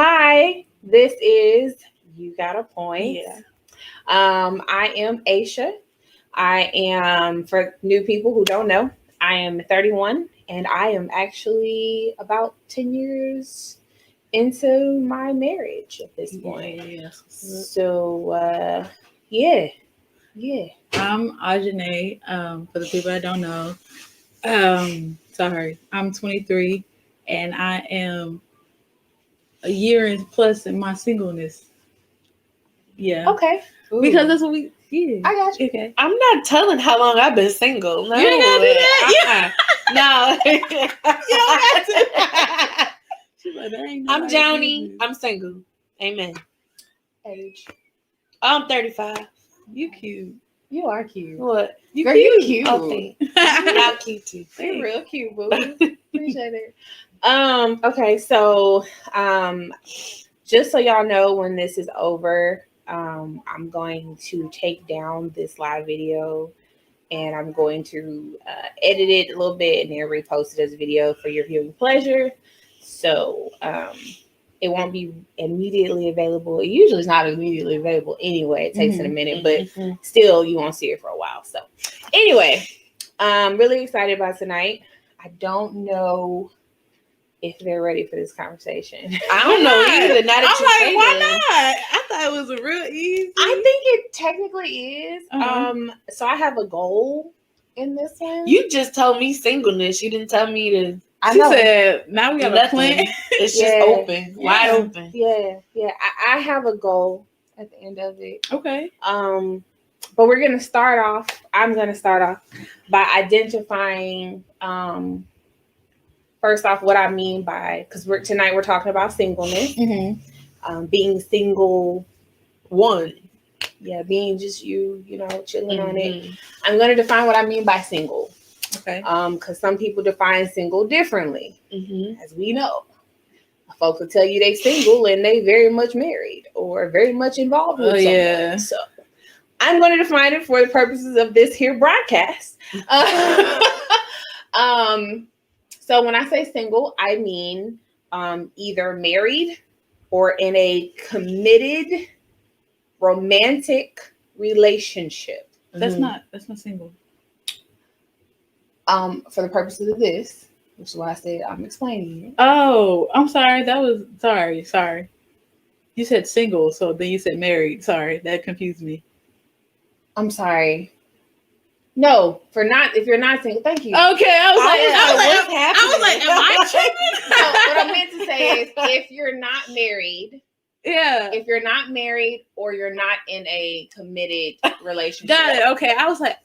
Hi, this is You Got a Point. Yeah. I am Aisha. I am, for new people who don't know, I am 31 and I am actually about 10 years into my marriage at this point. Yes. Yeah, yeah. I'm Ajane. For the people that don't know, sorry, I'm 23, and I am a year and plus in my singleness. Yeah, Okay. because Ooh, that's what we. Yeah, I got you. okay. I'm not telling how long I've been single. No, You ain't gotta do that. No. You don't have to. She's like, that ain't I'm nobody Joni. business. I'm single. Amen. Age. I'm 35. You cute. You are cute. What? You Girl, cute. you cute. Oh, thanks. Y'all cute too. You're real cute, boo. Appreciate it. Okay, so just so y'all know, when this is over, I'm going to take down this live video and I'm going to edit it a little bit and then repost it as a video for your viewing pleasure. So it won't be immediately available. It usually is not immediately available anyway. It takes it a minute, but still you won't see it for a while. So anyway, I'm really excited about tonight. I don't know if they're ready for this conversation. I don't know either. Now that I'm you like, say why that. not? I thought it was a real easy. I think it technically is. Uh-huh. So I have a goal in this one. You just told me singleness. You didn't tell me to. I She know. said, now we got a Nothing. plan. It's Yeah. just open, wide Yeah. open. Yeah. I have a goal at the end of it. Okay. But we're gonna start off. I'm gonna start off by identifying first off what I mean by, because we're talking about singleness, being single. One. Yeah, being just you know, chilling on it. Mhm. I'm gonna define what I mean by single. Okay. Because some people define single differently, Mhm. as we know. Folks will tell you they single and they very much married or very much involved with someone. Yeah. So I'm going to define it for the purposes of this here broadcast. So when I say single, I mean either married or in a committed romantic relationship. That's not single. For the purposes of this, which is why I said I'm explaining it. Oh, I'm sorry. That was sorry. You said single, so then you said married. Sorry, that confused me. I'm sorry. No, if you're not single, thank you. Okay, I was what's like, am I tripping? So what I meant to say is, if you're not married, Yeah. if you're not married or you're not in a committed relationship. Got it. Okay, I was like,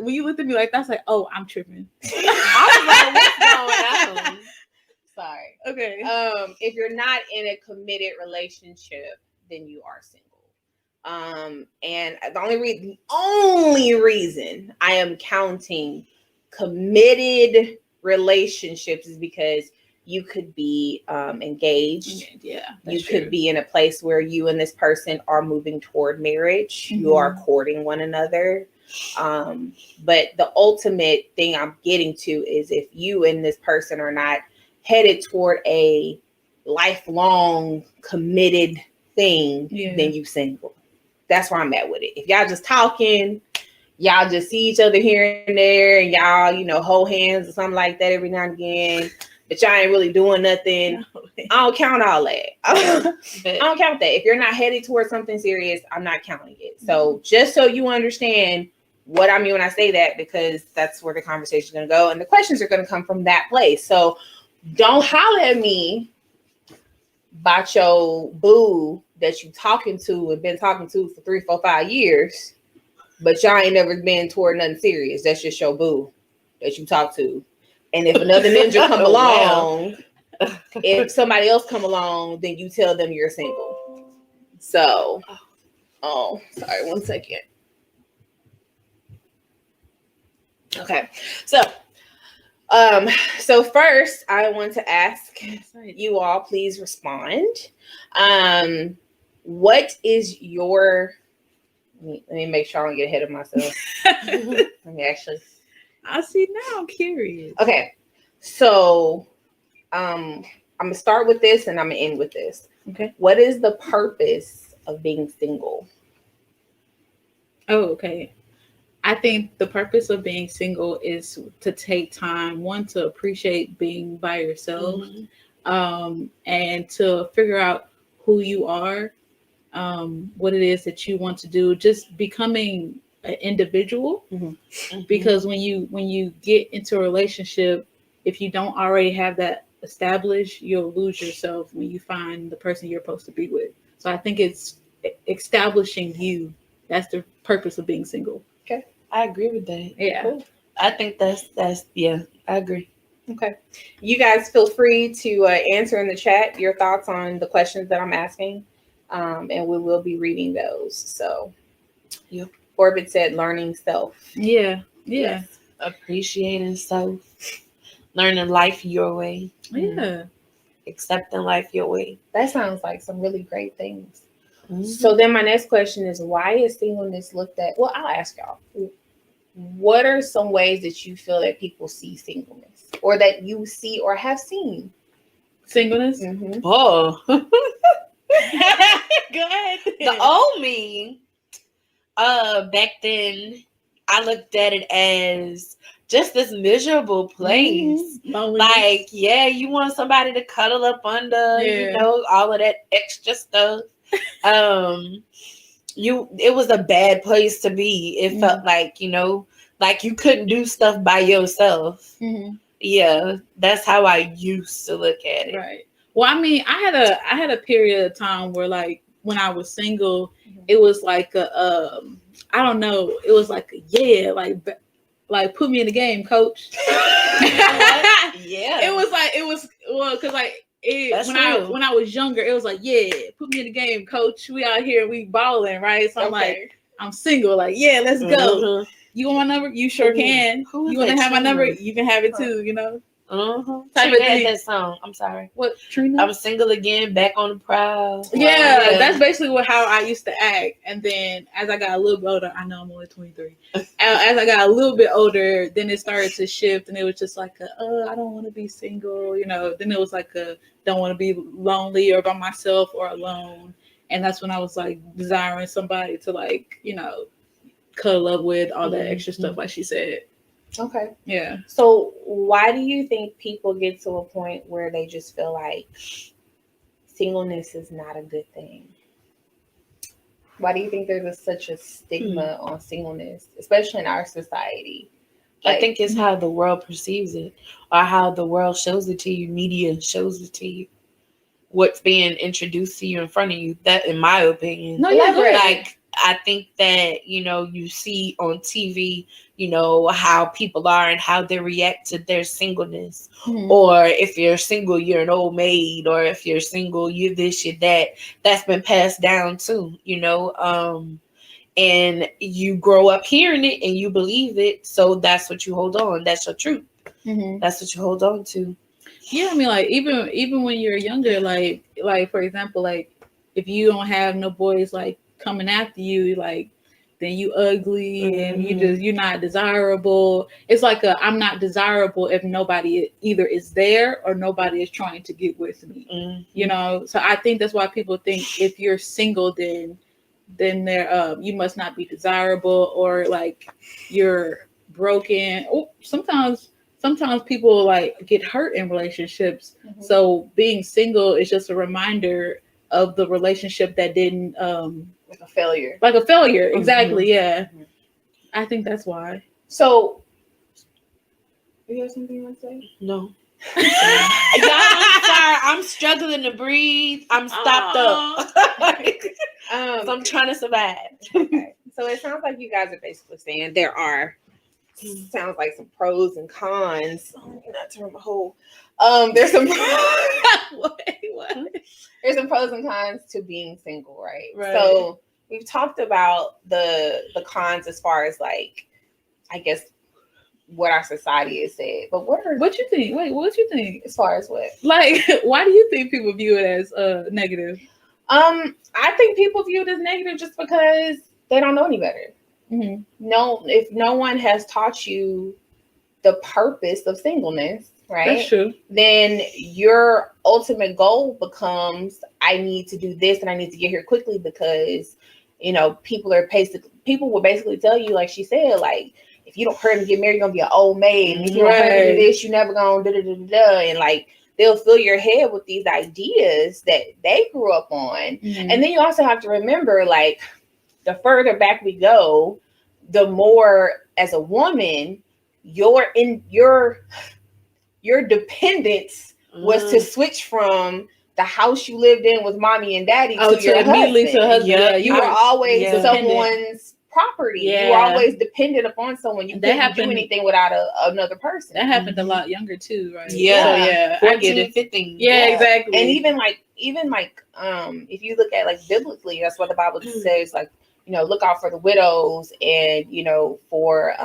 when you looked at me like that, I was like, oh, I'm tripping. I was like, what's going on? Sorry. Okay. If you're not in a committed relationship, then you are single. And the only reason I am counting committed relationships is because you could be engaged. Yeah. You could be in a place where you and this person are moving toward marriage. Mm-hmm. You are courting one another. But the ultimate thing I'm getting to is, if you and this person are not headed toward a lifelong committed thing, then you single. That's where I'm at with it. If y'all just talking, y'all just see each other here and there, and y'all, hold hands or something like that every now and again, but y'all ain't really doing nothing. I don't count all that. I don't count that. If you're not headed towards something serious, I'm not counting it. So just so you understand what I mean when I say that, because that's where the conversation is going to go, and the questions are going to come from that place. So don't holler at me about your boo that you talking to and been talking to for 3, 4, 5 years, but y'all ain't never been toward nothing serious. That's just your boo that you talk to. And if another ninja come along, if somebody else come along, then you tell them you're single. So, sorry, 1 second. Okay, so first I want to ask you all, please respond. What is your? Let me make sure I don't get ahead of myself. Let me actually. I see now. I'm curious. Okay, so I'm I'm gonna start with this and I'm gonna end with this. Okay. What is the purpose of being single? Oh, okay. I think the purpose of being single is to take time, one, to appreciate being by yourself, and to figure out who you are, what it is that you want to do, just becoming an individual. Because when you get into a relationship, if you don't already have that established, you'll lose yourself when you find the person you're supposed to be with. So I think it's establishing you. That's the purpose of being single. Okay. I agree with that. Yeah. Cool. I think that's yeah, I agree. Okay. You guys feel free to answer in the chat your thoughts on the questions that I'm asking. And we will be reading those. So, Yep. Orbit said learning self. Yeah. Yes. Appreciating self, learning life your way, Yeah. accepting life your way. That sounds like some really great things. Mhm. So then my next question is, why is singleness looked at? Well, I'll ask y'all. What are some ways that you feel that people see singleness, or that you see or have seen? Singleness. Mm-hmm. Oh, Go ahead. the old me, back then, I looked at it as just this miserable place. Loneliness. Like, yeah, you want somebody to cuddle up under, Yeah. all of that extra stuff. It was a bad place to be. It felt like, like you couldn't do stuff by yourself. Yeah, that's how I used to look at it. Right. Well, I mean, I had a period of time where, like, when I was single, it was like I don't know, it was like like put me in the game, coach. Yeah. It was because That's when real. when I was younger, it was like, yeah, put me in the game, coach. We out here, we balling, right? So I'm like, I'm single, like, yeah, let's go. You want my number? You sure can. You want to have my number? You can have it too. Type Trina of had thing. that song. I'm sorry. What, Trina? I'm single again, back on the prowl. Yeah, that's basically how I used to act. And then as I got a little bit older, I know I'm only 23. As I got a little bit older, then it started to shift, and it was just like, I don't want to be single, Then it was like don't want to be lonely or by myself or alone. And that's when I was like desiring somebody to, like, cuddle up with, all that extra stuff, like she said. Okay. Yeah. So why do you think people get to a point where they just feel like singleness is not a good thing? Why do you think there's such a stigma on singleness, especially in our society? I think it's how the world perceives it, or how the world shows it to you. Media shows it to you. What's being introduced to you in front of you. That, in my opinion. No, you're good. Like, I think that, you see on TV, how people are and how they react to their singleness. Or if you're single, you're an old maid. Or if you're single, you're this, you're that. That's been passed down too, and you grow up hearing it and you believe it. So that's what you hold on. That's your truth. That's what you hold on to. Yeah, I mean, like, even when you're younger, like for example, like, if you don't have no boys like coming after you, like, then you ugly and you're not desirable. It's like I'm not desirable if nobody either is there or nobody is trying to get with me. So I think that's why people think if you're single, then there you must not be desirable, or like you're broken. Sometimes people like get hurt in relationships. So being single is just a reminder of the relationship that didn't like a failure. Exactly. Yeah. I think that's why. So you have something you want to say? No. Y'all, I'm sorry. I'm struggling to breathe. I'm stopped up. So I'm trying to survive. Okay. So it sounds like you guys are basically saying there are sounds like some pros and cons. Not turn my whole. There's some what? There's some pros and cons to being single, right? Right. So we've talked about the cons as far as, like, I guess what our society has said. But what you think? Wait, what you think? As far as what? Like, why do you think people view it as negative? I think people view it as negative just because they don't know any better. No, if no one has taught you the purpose of singleness, right? That's true. Then your ultimate goal becomes, I need to do this and I need to get here quickly because, people will basically tell you, like she said, like, if you don't hurry and get married, you're gonna be an old maid. And if you don't hurry to do this, you never gonna da da da da da. And like they'll fill your head with these ideas that they grew up on. Mm-hmm. And then you also have to remember, like, the further back we go, the more as a woman, your dependence was to switch from the house you lived in with mommy and daddy to your immediately husband. to husband. Yeah, You were always dependent. someone's property. Yeah. You were always dependent upon someone. You couldn't do anything without another person. That happened a lot younger too, right? Yeah. So, yeah. 14, 15. Yeah, exactly. And even like if you look at like biblically, that's what the Bible says, like, look out for the widows and for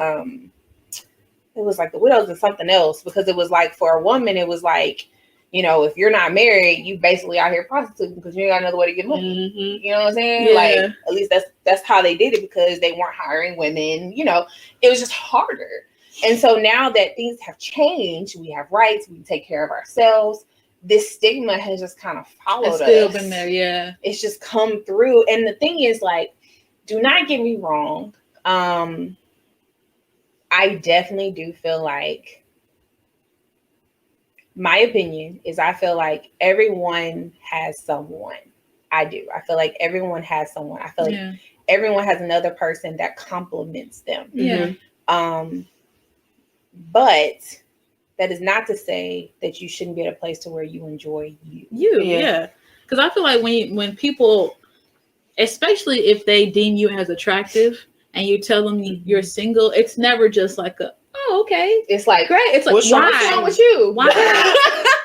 it was like the widows and something else, because it was like for a woman, it was like, if you're not married, you basically out here prostituting because you ain't got another way to get money. Mm-hmm. You know what I'm saying? Yeah. Like, at least that's how they did it, because they weren't hiring women. It was just harder. And so now that things have changed, we have rights, we can take care of ourselves. This stigma has just kind of followed us. It's still been there, yeah. It's just come through. And the thing is, like, do not get me wrong. I definitely do feel like, my opinion is, I feel like everyone has someone. I do. I feel like everyone has someone. I feel like everyone has another person that complements them. Yeah. But that is not to say that you shouldn't be at a place to where you enjoy you. Yeah. Because I feel like when people, especially if they deem you as attractive and you tell them you're single, it's never just like okay. It's like, great. It's like, what's wrong with you? Why?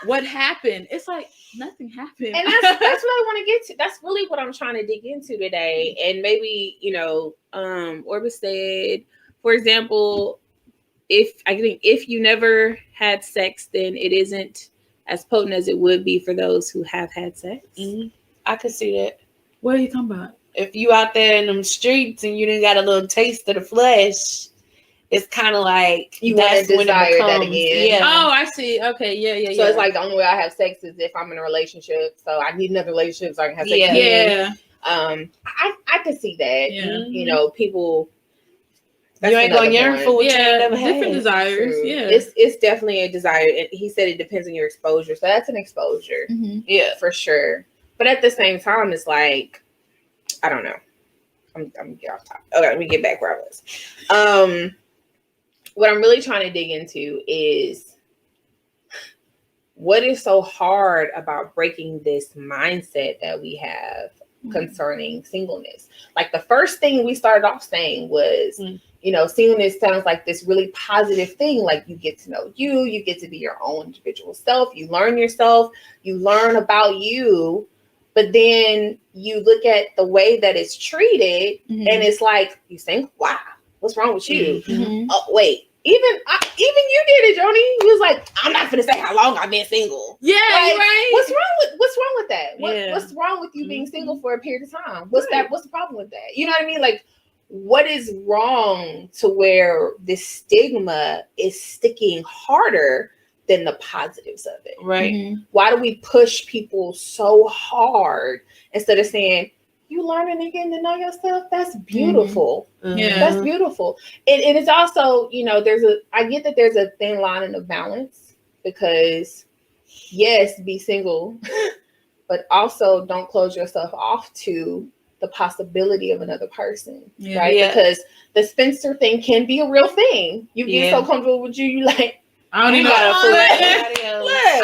What happened? It's like nothing happened. And that's what I want to get to. That's really what I'm trying to dig into today. And maybe, Orbis said, for example, if you never had sex, then it isn't as potent as it would be for those who have had sex. Mm-hmm. I could see that. What are you talking about? If you out there in them streets and you didn't got a little taste of the flesh, it's kind of like you want to desire that again. Yeah. Oh, I see. Okay. Yeah. So it's like the only way I have sex is if I'm in a relationship. So I need another relationship so I can have sex again. I could see that. Yeah. People. You ain't gonna yearn for what you never had. Different desires. True. Yeah. It's definitely a desire. And he said it depends on your exposure. So that's an exposure. Mm-hmm. Yeah, for sure. But at the same time, it's like, I don't know. I'm gonna get off topic. Okay, let me get back where I was. What I'm really trying to dig into is, what is so hard about breaking this mindset that we have concerning singleness? Like, the first thing we started off saying was, singleness sounds like this really positive thing. Like, you get to know you get to be your own individual self, you learn yourself, you learn about you. But then you look at the way that it's treated, and it's like, you think, wow, what's wrong with you? Mm-hmm. Oh, wait, even you did it, Joni. You was like, I'm not gonna say how long I've been single. Yeah, like, right. What's wrong with that? Yeah. What's wrong with you being single for a period of time? What's the problem with that? You know what I mean? Like, what is wrong to where this stigma is sticking harder than the positives of it? Right. Mm-hmm. Why do we push people so hard instead of saying, you learning and getting to know yourself? That's beautiful. Mm-hmm. Yeah. That's beautiful. And it's also, I get that there's a thin line and a balance, because yes, be single, but also don't close yourself off to the possibility of another person, right? Yeah. Because the spinster thing can be a real thing. You get so comfortable with you like, I don't even know.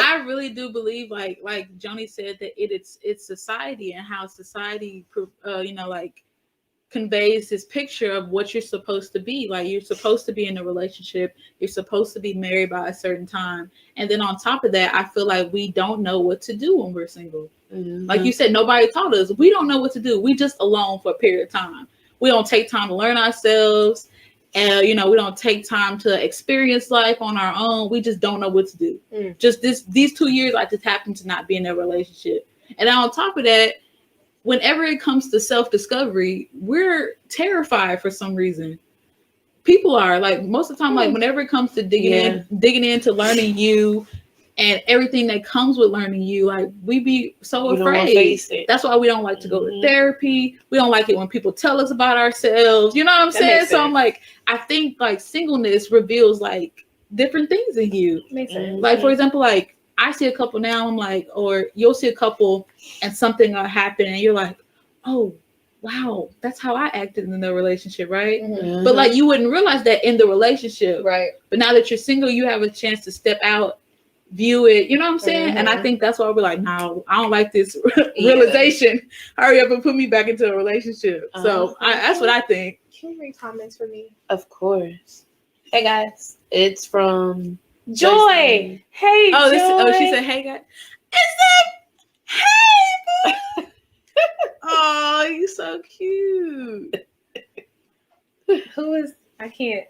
I really do believe, like Joni said, that it's society and how society, conveys this picture of what you're supposed to be. Like, you're supposed to be in a relationship, you're supposed to be married by a certain time, and then on top of that, I feel like we don't know what to do when we're single. Mm-hmm. Like you said, nobody taught us. We don't know what to do. We just alone for a period of time. We don't take time to learn ourselves. And, we don't take time to experience life on our own. We just don't know what to do. Just these 2 years, I just happened to not be in a relationship. And then on top of that, whenever it comes to self-discovery, we're terrified for some reason. people are like most of the time, like whenever it comes to digging into learning you and everything that comes with learning you, like we be so You don't wanna afraid. face it. That's why we don't like to go to therapy. We don't like it when people tell us about ourselves. You know what I'm saying? So I'm like, I think like singleness reveals like different things in you. Makes sense. Like for example, like I see a couple now, I'm like, or you'll see a couple and something will happen and you're like, oh wow, that's how I acted in the relationship, right? But like you wouldn't realize that in the relationship. Right. But now that you're single, you have a chance to step out, view it, you know what I'm saying? And I think that's why we're like, no, I don't like this realization. Hurry up and put me back into a relationship. So that's what I think. Can you read comments for me? Of course. Hey guys, it's from Joy. Hey, Joy. She said, hey guys. Is that hey? Oh, you so cute. Who is? I can't.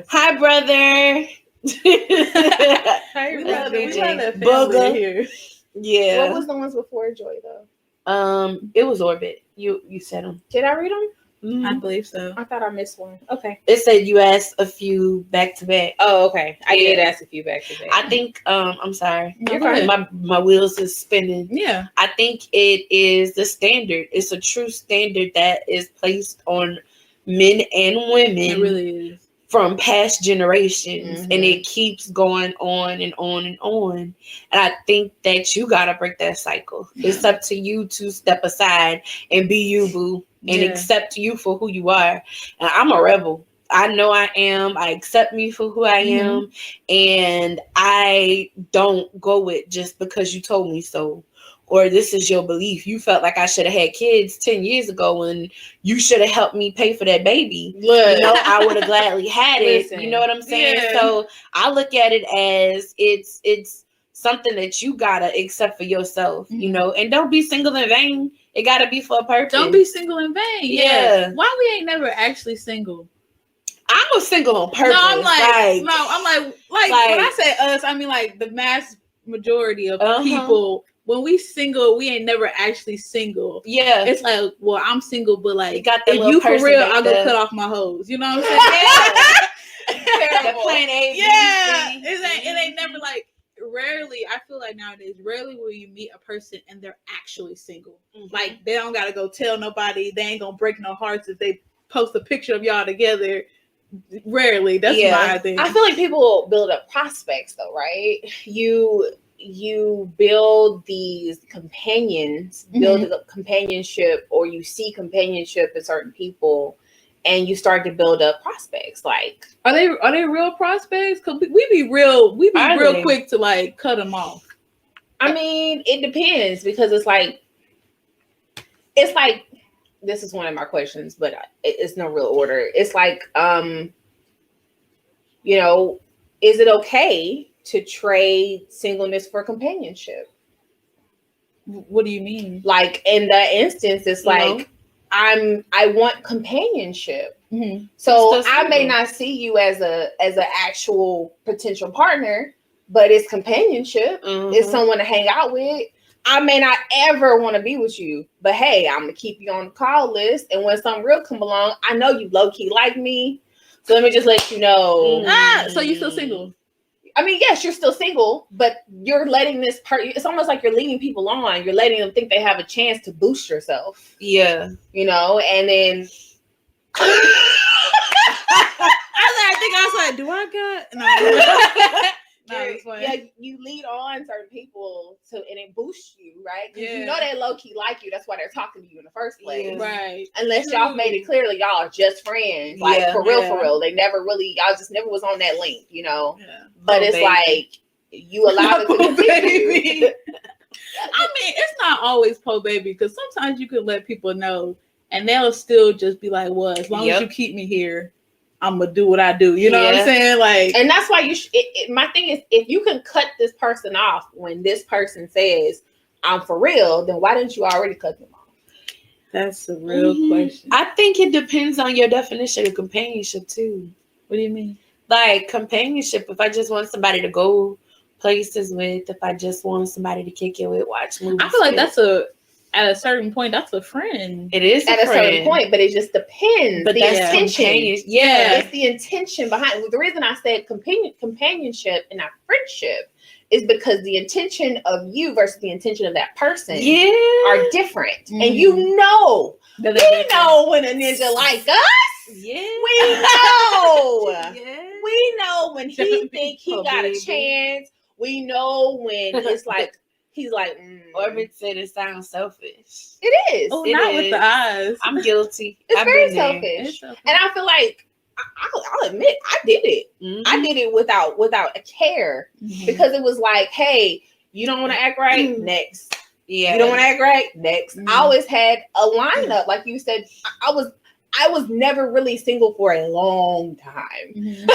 Hi, brother. Hi, We love BJ. that family Booger. here. Yeah. What was the ones before Joy though? It was Orbit. You said them. Did I read them? I believe so. I thought I missed one. Okay. It said you asked a few back to back. Oh, okay. I did ask a few back to back. I think I'm sorry. You're fine. My wheels is spinning. Yeah. I think it is the standard. It's a true standard that is placed on men and women. It really is. From past generations, and it keeps going on and on and on. And I think that you gotta break that cycle. It's up to you to step aside and be you, boo, and accept you for who you are. And I'm a rebel. I know I am. I accept me for who I am, and I don't go with just because you told me so. Or this is your belief. You felt like I should have had kids 10 years ago and you should have helped me pay for that baby. Look. You know, I would have gladly had it. Listen. You know what I'm saying? Yeah. So I look at it as it's something that you gotta accept for yourself, you know, and don't be single in vain. It gotta be for a purpose. Don't be single in vain. Yeah. Why we ain't never actually single? I'm a single on purpose. No, I'm like when I say us, I mean like the mass majority of people. When we single, we ain't never actually single. Yeah. It's like, well, I'm single, but like, you got that if you for real, I'll go there. cut off my hose. You know what I'm saying? The plan A, yeah. B, C. It ain't never like, rarely, I feel like nowadays, rarely will you meet a person and they're actually single. Like, they don't got to go tell nobody. They ain't going to break no hearts if they post a picture of y'all together. Rarely. That's my thing. I feel like people build up prospects though, right? You build these companions, build a companionship, or you see companionship in certain people, and you start to build up prospects. Like, are they real prospects? Cause we be real quick to like cut them off. I mean, it depends because it's like this is one of my questions, but it's no real order. It's like, you know, is it okay to trade singleness for companionship? What do you mean? Like in that instance, it's like I want companionship. So I may not see you as an actual potential partner, but it's companionship. It's someone to hang out with. I may not ever want to be with you, but hey, I'm gonna keep you on the call list. And when something real come along, I know you low key like me. So let me just let you know. So you still single? I mean, yes, you're still single, but you're letting this part. It's almost like you're leading people on. You're letting them think they have a chance to boost yourself. Yeah, you know, and then. I think I was like, do I got? Yeah, you lead on certain people and it boosts you, right? Because you know they low key like you. That's why they're talking to you in the first place, right? Unless y'all made it clear that y'all are just friends, like for real. They never really, y'all just never was on that link, you know. Yeah. But it's like you allow it to continue. I mean, it's not always baby, because sometimes you can let people know, and they'll still just be like, "Well, as long as you keep me here, I'm gonna do what I do." You know what I'm saying? Like, and that's why my thing is, if you can cut this person off when this person says, "I'm for real," then why didn't you already cut them off? That's a real question. I think it depends on your definition of companionship too. What do you mean? Like companionship, if I just want somebody to go places with, if I just want somebody to kick it with, watch movies. I feel like that's a at a certain point, that's a friend. It is at a certain point, but it just depends. But the that's intention. yeah. It's the intention behind. The reason I said companionship and not friendship is because the intention of you versus the intention of that person are different. Mm-hmm. And you know, we know when a ninja like us. Yeah. We know. We know when he think he got a chance. We know when it's like he's like, Orbit said it sounds selfish. It is. Oh, not with the eyes. I'm guilty. It's very selfish. And I feel like I'll admit I did it. Mm-hmm. I did it without a care because it was like, hey, you don't want to act right? Next. Yeah. You don't want to act right? Next. I always had a lineup. Like you said, I was never really single for a long time.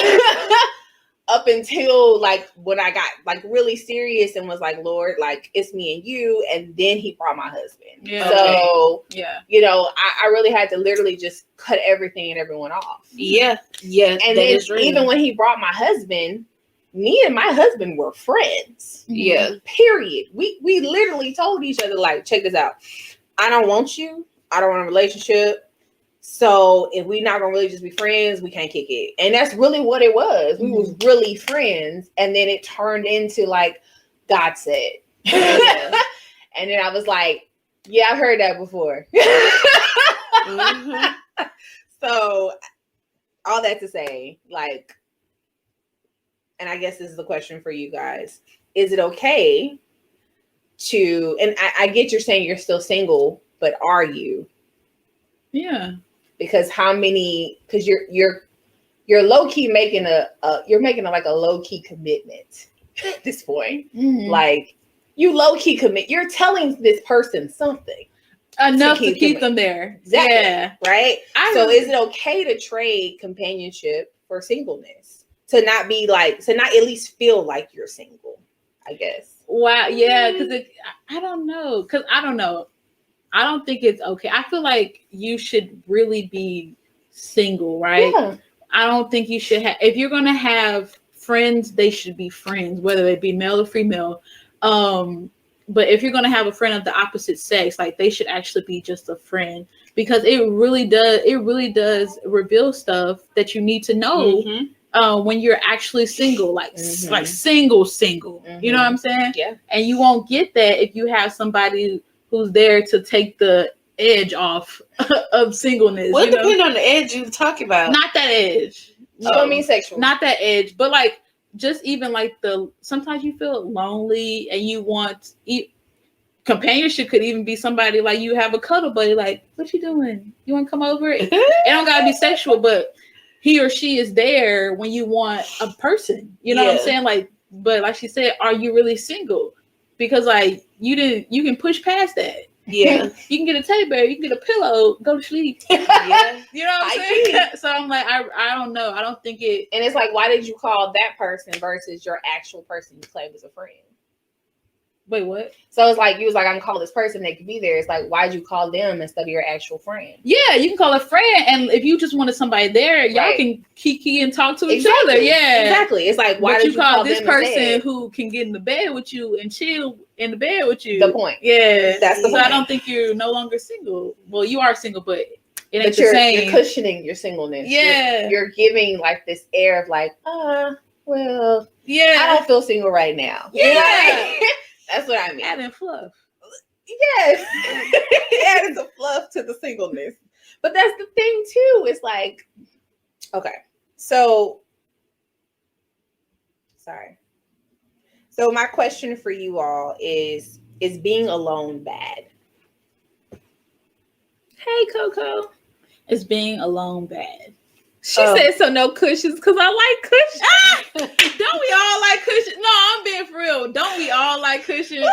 Up until like when I got like really serious and was like, Lord, like it's me and you, and then he brought my husband. Yeah. So you know, I really had to literally just cut everything and everyone off. Yeah. And then even when he brought my husband, me and my husband were friends. Yeah. Period. We literally told each other, like, check this out. I don't want you. I don't want a relationship. So if we're not gonna really just be friends, we can't kick it. And that's really what it was. We was really friends. And then it turned into like God said. And then I was like, yeah, I've heard that before. So all that to say, like, and I guess this is the question for you guys. Is it okay to, and I get you're saying you're still single, but are you? Yeah. Because because you're low key making you're making like a low key commitment at this point. Mm-hmm. Like you low key commit. You're telling this person something enough to keep them there. Exactly. Yeah. Right. So is it okay to trade companionship for singleness? To not at least feel like you're single, I guess. Wow. Yeah. Because I don't know. I don't think it's okay. I feel like you should really be single, right? Yeah. I don't think you should have, if you're going to have friends, they should be friends, whether they be male or female. But if you're going to have a friend of the opposite sex, like they should actually be just a friend, because it really does reveal stuff that you need to know. When you're actually single, like single, you know what I'm saying? Yeah. And you won't get that if you have somebody who's there to take the edge off of singleness. What depends on the edge you're talking about? Not that edge. You don't mean sexual. Not that edge, but like just even like sometimes you feel lonely and you want companionship. Could even be somebody like you have a cuddle buddy. Like, what you doing? You want to come over? It don't gotta be sexual, but he or she is there when you want a person. You know what I'm saying? Like, but like she said, are you really single? Because like you can push past that. Yeah. You can get a teddy bear, you can get a pillow, go to sleep. Yeah. You know what I'm saying? So I'm like, I don't know. I don't think it. And it's like, why did you call that person versus your actual person you claim as a friend? Wait, what? So it's like, you was like, I can call this person, they could be there. It's like, why'd you call them instead of your actual friend? Yeah, you can call a friend. And if you just wanted somebody there, y'all can kiki and talk to each other. Yeah. Exactly. It's like, why did you call this person who can get in the bed with you and chill in the bed with you? The point. Yeah. That's the point. I don't think you're no longer single. Well, you are single, but it ain't the same. You're cushioning your singleness. Yeah. You're giving like this air of like, well, yeah, I don't feel single right now. Yeah. That's what I mean. Adding fluff. Yes. Adding the fluff to the singleness. But that's the thing too. It's like, okay. So my question for you all is being alone bad? Hey, Coco. Is being alone bad? She said so, no cushions, because I like cushions. Don't we all like cushions? No, I'm being for real. Don't we all like cushions?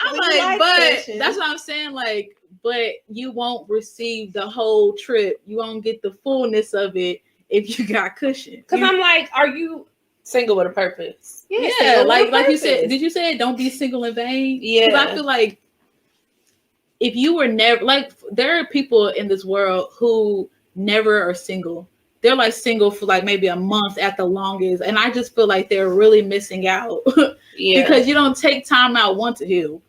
I'm like, but cushions. That's what I'm saying. Like, but you won't receive the whole trip. You won't get the fullness of it if you got cushion. Because I'm like, are you single with a purpose? Yeah, like you said. Did you say don't be single in vain? Yeah. Because I feel like if you were never, like, there are people in this world who never are single. They're like single for like maybe a month at the longest. And I just feel like they're really missing out because you don't take time out, one, to heal.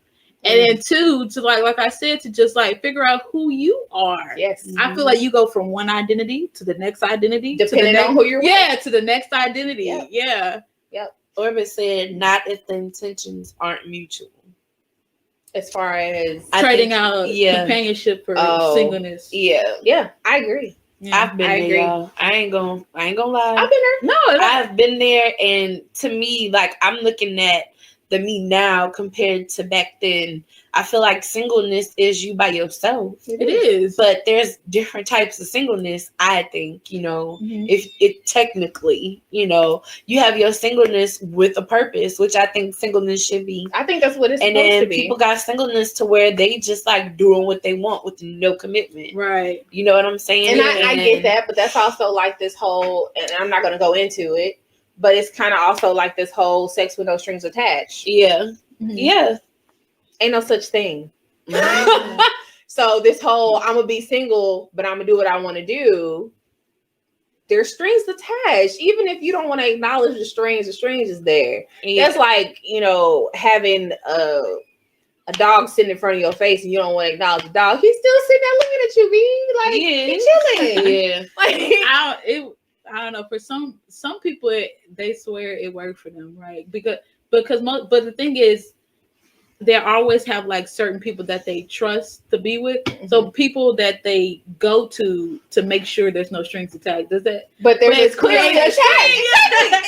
And then two, to like I said, to just like figure out who you are. Yes. I feel like you go from one identity to the next identity, Depending to the next, on who you're with. yeah, to the next identity. Yep. Yeah. Yep. Orbit said, not if the intentions aren't mutual. As far as Trading out companionship for singleness. Yeah, I agree. Yeah, I've been there, y'all. I ain't gonna lie. I've been there. No, I've been there, and to me, like, I'm looking at the me now compared to back then. I feel like singleness is you by yourself. it is. But there's different types of singleness, I think, if it technically, you have your singleness with a purpose, which I think singleness should be. I think that's what it's and supposed then to be. people got singleness to where they just like doing what they want with no commitment. Right. You know what I'm saying? And I get that, but that's also like this whole, and I'm not going to go into it, but it's kind of also like this whole sex with no strings attached. Yeah. Yeah. Ain't no such thing. Mm-hmm. So this whole, I'm going to be single, but I'm going to do what I want to do. There's strings attached. Even if you don't want to acknowledge the strings is there. Yeah. That's like, having a dog sitting in front of your face and you don't want to acknowledge the dog. He's still sitting there looking at you, B. Like, he's chilling. Yeah. Like, I don't know. For some people, they swear it worked for them, right? But the thing is, they always have like certain people that they trust to be with. Mm-hmm. So people that they go to make sure there's no strings attached. Does that? But there's clearly a attached.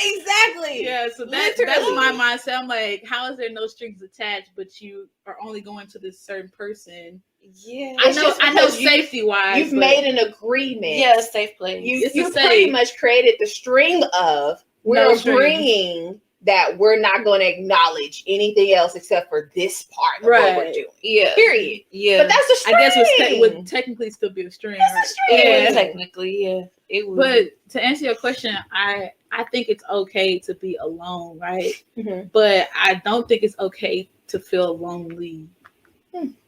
Exactly. Yeah. So that's my mindset. I'm like, how is there no strings attached, but you are only going to this certain person? Yeah. I know safety wise. You've made an agreement. Yeah, safe place. You pretty much created the string of we're agreeing that we're not going to acknowledge anything else except for this part of what we're doing. Yeah. Period. Yeah. But that's a string. I guess it would technically still be a string. That's a string. Yeah. Technically, yeah. It would. But to answer your question, I think it's okay to be alone, right? Mm-hmm. But I don't think it's okay to feel lonely.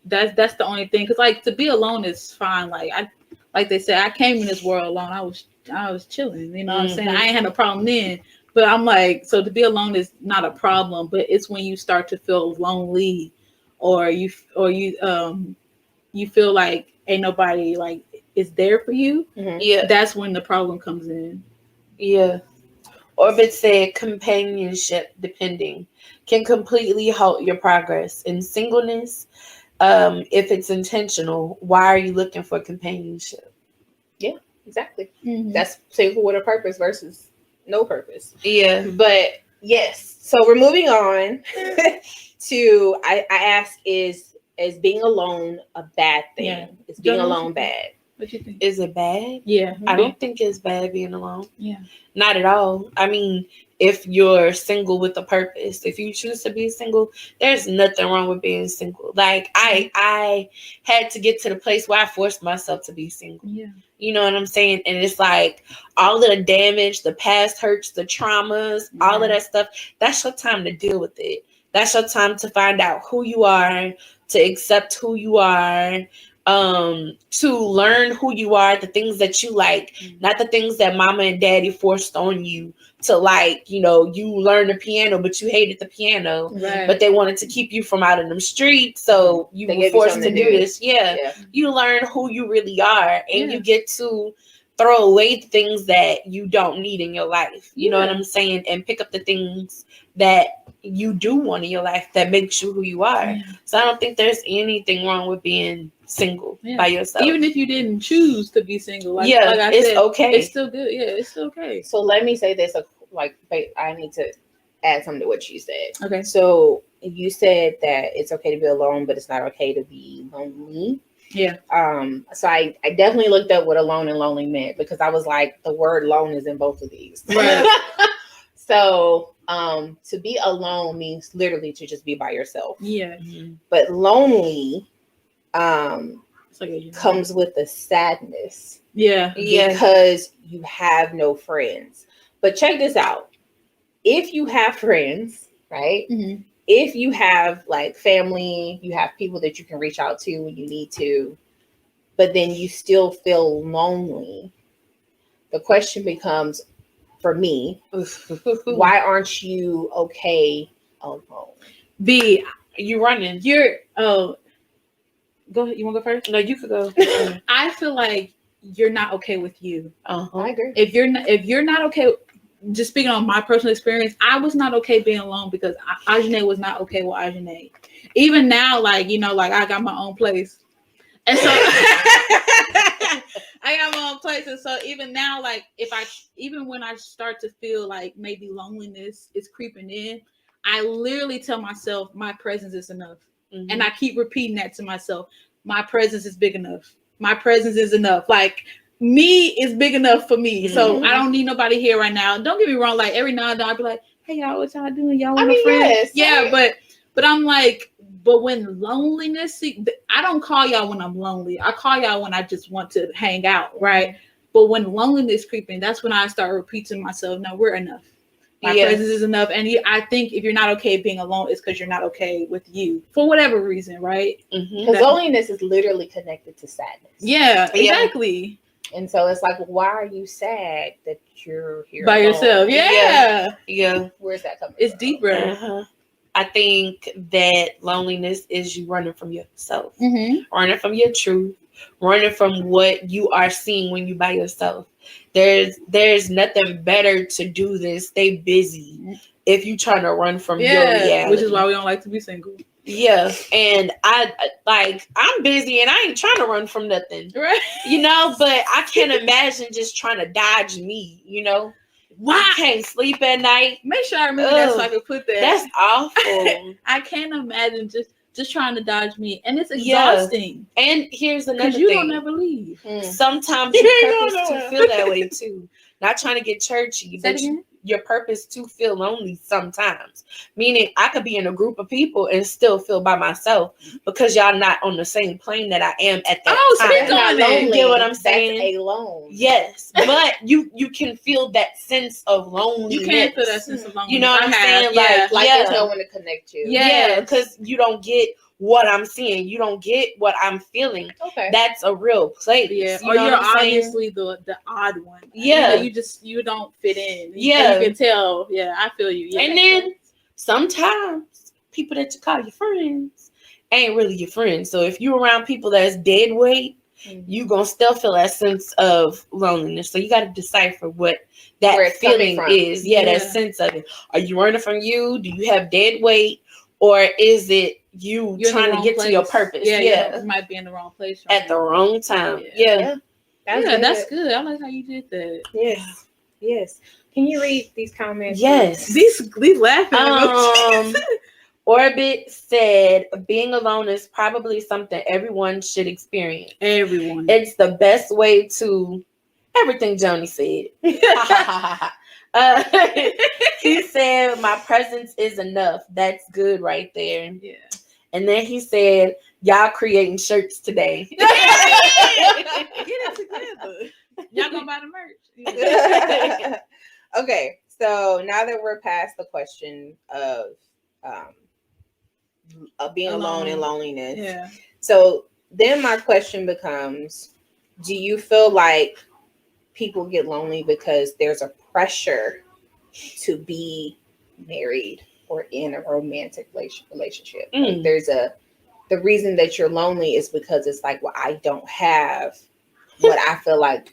That's the only thing. Because like to be alone is fine. Like they said, I came in this world alone. I was chilling. You know what I'm saying? I ain't had no problem then. But I'm like, so to be alone is not a problem, but it's when you start to feel lonely, or you feel like ain't nobody like is there for you. Mm-hmm. Yeah, that's when the problem comes in. Yeah. Orbit said companionship, depending, can completely halt your progress in singleness. If it's intentional, why are you looking for companionship? Yeah, exactly. Mm-hmm. That's single with a purpose versus no purpose. Yeah. But yes, so we're moving on to I ask, is being alone a bad thing? Yeah. Is being alone bad? What you think? Is it bad? Yeah. I don't think it's bad being alone. Yeah. Not at all. I mean, if you're single with a purpose, if you choose to be single, there's nothing wrong with being single. Like I had to get to the place where I forced myself to be single. Yeah. You know what I'm saying? And it's like all of the damage, the past hurts, the traumas, all of that stuff. That's your time to deal with it. That's your time to find out who you are, to accept who you are, to learn who you are, the things that you like, not the things that mama and daddy forced on you to like. You learned the piano, but you hated the piano, right. But they wanted to keep you from out in the streets, so you were forced to do this. Yeah. You learn who you really are, and you get to throw away the things that you don't need in your life. You know what I'm saying? And pick up the things that you do want in your life that makes you who you are. Yeah. So I don't think there's anything wrong with being single by yourself. Even if you didn't choose to be single. Like I it's said, okay. It's still good. Yeah, it's still okay. So let me say this, I need to add something to what you said. Okay. So you said that it's okay to be alone, but it's not okay to be lonely. Yeah. So I definitely looked up what alone and lonely meant, because I was like, the word alone is in both of these. Right. So to be alone means literally to just be by yourself. Yeah. Mm-hmm. But lonely comes with a sadness. Yeah. Because you have no friends. But check this out. If you have friends, right? Mm-hmm. If you have like family, you have people that you can reach out to when you need to, but then you still feel lonely, the question becomes, for me, why aren't you okay alone? You running? You're go ahead. You want to go first? No, you could go. I feel like you're not okay with you. I agree. If you're not okay, just speaking on my personal experience, I was not okay being alone because Ajane was not okay with Ajane. Even now, like, you know, like I got my own place. And so I got my own place. And so even now, like even when I start to feel like maybe loneliness is creeping in, I literally tell myself my presence is enough. Mm-hmm. And I keep repeating that to myself. My presence is big enough. My presence is enough. Like me is big enough for me. Mm-hmm. So I don't need nobody here right now. Don't get me wrong. Like every now and then I'll be like, hey y'all, what y'all doing? Y'all want a friend? Yes, yeah, but I'm like, but when loneliness, I don't call y'all when I'm lonely. I call y'all when I just want to hang out, right? But when loneliness creeping, that's when I start repeating to myself, no, we're enough. My presence is enough. And I think if you're not okay being alone, it's because you're not okay with you for whatever reason, right? Because loneliness is literally connected to sadness. Yeah, exactly. And so it's like, why are you sad that you're here by alone? yourself? Yeah. Where's that coming It's from? deeper. Uh-huh. I think that loneliness is you running from yourself, running from your truth, running from what you are seeing when you by yourself. There's nothing better to do than stay busy if you trying to run from your reality. Which is why we don't like to be single. Yeah, and I'm busy and I ain't trying to run from nothing, right? You know, but I can't imagine just trying to dodge me, you know. Why I can't sleep at night? Make sure I remember that so I can put that. That's awful. I can't imagine just trying to dodge me, and it's exhausting. Yeah. And here's another thing: you don't ever leave. Sometimes your purpose to feel that way too. Not trying to get churchy, but your purpose to feel lonely sometimes. Meaning, I could be in a group of people and still feel by myself because y'all not on the same plane that I am at that time. Speak on it. You get what I'm saying? That's alone. Yes, but you can feel that sense of loneliness. You can feel that sense of loneliness. You know what I'm saying? Like there's no one to connect you. Yeah, because you don't get what I'm seeing. You don't get what I'm feeling. Okay. That's a real place. Yeah. Or you're obviously the odd one. Yeah. You don't fit in. Yeah. You can tell. Yeah, I feel you. Yeah. And then sometimes people that you call your friends ain't really your friends. So if you're around people that's dead weight, you gonna still feel that sense of loneliness. So you got to decipher what that feeling is. Yeah, that sense of it. Are you running from you? Do you have dead weight? Or is it you're trying to get to your purpose? Yeah. You might be in the wrong place. Right at the wrong time. Yeah. That's good. I like how you did that. Yes. Can you read these comments? Yes. These laughing. Orbit said, being alone is probably something everyone should experience. Everyone. It's the best way to everything Joni said. He said, my presence is enough. That's good right there. Yeah. And then he said, y'all creating shirts today. Get it together. Y'all gonna buy the merch. Okay, so now that we're past the question of being alone and loneliness. Yeah. So then my question becomes, do you feel like people get lonely because there's a pressure to be married or in a romantic relationship? Like the reason that you're lonely is because it's like, well, I don't have what I feel like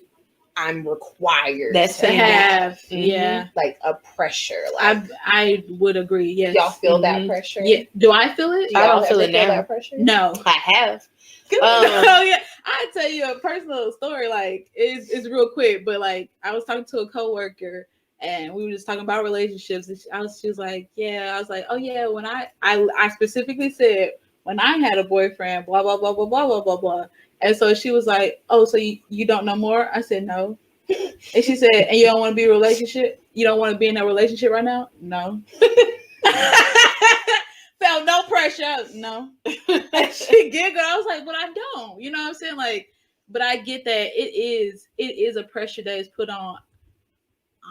I'm required to have. Yeah. Like a pressure. Like, I would agree. Yes. Y'all feel that pressure? Yeah. Do I feel it? I don't feel it now. That pressure? No. I have. I tell you a personal story. Like it's real quick, but like I was talking to a coworker and we were just talking about relationships. And she was like, "Yeah." I was like, "Oh yeah." When I specifically said when I had a boyfriend, blah blah blah blah blah blah blah blah. And so she was like, "Oh, so you don't know more?" I said, "No." And she said, "And you don't want to be in a relationship? You don't want to be in a relationship right now?" No. Felt no pressure. No. And she giggled. I was like, "But I don't." You know what I'm saying? Like, but I get that it is a pressure that is put on.